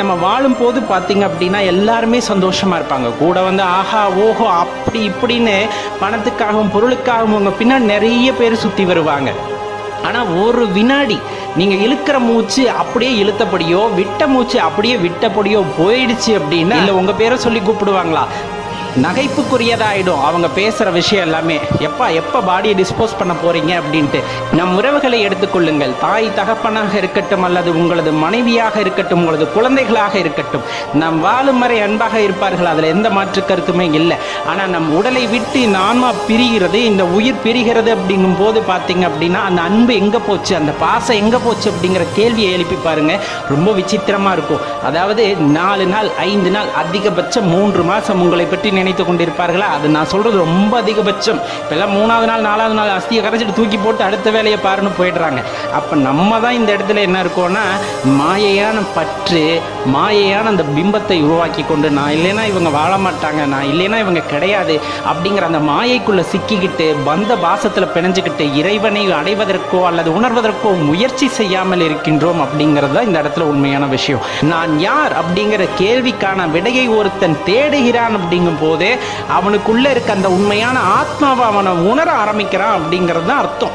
நம்ம வாழும்போது பார்த்தீங்க அப்படின்னா எல்லாருமே சந்தோஷமாக இருப்பாங்க. கூட வந்து ஆஹா ஓஹோ அப்படி இப்படின்னு பணத்துக்காகவும் பொருளுக்காகவும் உங்கள் பின்னாடி நிறைய பேர் சுற்றி வருவாங்க. ஆனால் ஒரு வினாடி நீங்கள் இழுக்கிற மூச்சு அப்படியே இழுத்தபடியோ விட்ட மூச்சு அப்படியே விட்டபடியோ போயிடுச்சு அப்படின்னா இல்லை உங்கள் பேரை சொல்லி கூப்பிடுவாங்களா? நகைப்புக்குரியதாயிடும் அவங்க பேசுகிற விஷயம் எல்லாமே. எப்போ பாடியை டிஸ்போஸ் பண்ண போகிறீங்க அப்படின்ட்டு. நம் உறவுகளை எடுத்துக்கொள்ளுங்கள். தாய் தகப்பனாக இருக்கட்டும், அல்லது உங்களது மனைவியாக இருக்கட்டும், உங்களது குழந்தைகளாக இருக்கட்டும், நம் வாழும் வரை அன்பாக இருப்பார்கள், அதில் எந்த மாற்று கருத்துமே இல்லை. ஆனால் நம் உடலை விட்டு இந்த ஆன்மா பிரிகிறது, இந்த உயிர் பிரிகிறது அப்படிங்கும் போது பார்த்தீங்க அப்படின்னா அந்த அன்பு எங்கே போச்சு, அந்த பாசம் எங்கே போச்சு அப்படிங்கிற கேள்வியை எழுப்பி பாருங்க. ரொம்ப விசித்திரமாக இருக்கும். அதாவது 4 நாள் 5 நாள் அதிகபட்சம் 3 மாதம் உங்களை பற்றி நினைத்து கொண்டிருப்பார்களா? அது நான் சொல்றது ரொம்ப அதிகபட்சம். இப்பெல்லாம் 3வது நாள் 4வது நாள் அஸ்தியை கரைச்சிட்டு தூக்கி போட்டு அடுத்த வேலையை பாருன்னு போயிடுறாங்க. அப்ப நம்ம தான் இந்த இடத்துல என்ன இருக்கோம்னா மாயையான பற்று, மாயையான அந்த பிம்பத்தை உருவாக்கி கொண்டு நான் இல்லைன்னா இவங்க வாழ மாட்டாங்க, நான் இல்லைன்னா இவங்க கிடையாது அப்படிங்கிற அந்த மாயைக்குள்ள சிக்கிக்கிட்டு பந்த பாசத்துல பிணைஞ்சுக்கிட்டு இறைவனை அடைவதற்கோ அல்லது உணர்வதற்கோ முயற்சி செய்யாமல் இருக்கின்றோம் அப்படிங்கிறது தான் இந்த இடத்துல உண்மையான விஷயம். நான் யார் அப்படிங்கிற கேள்விக்கான விடையை ஒருத்தன் தேடுகிறான் அப்படிங்கும் போது அவனுக்குள்ள இருக்க அந்த உண்மையான ஆத்மாவை அவனை உணர ஆரம்பிக்கிறான் அப்படிங்கிறது தான் அர்த்தம்.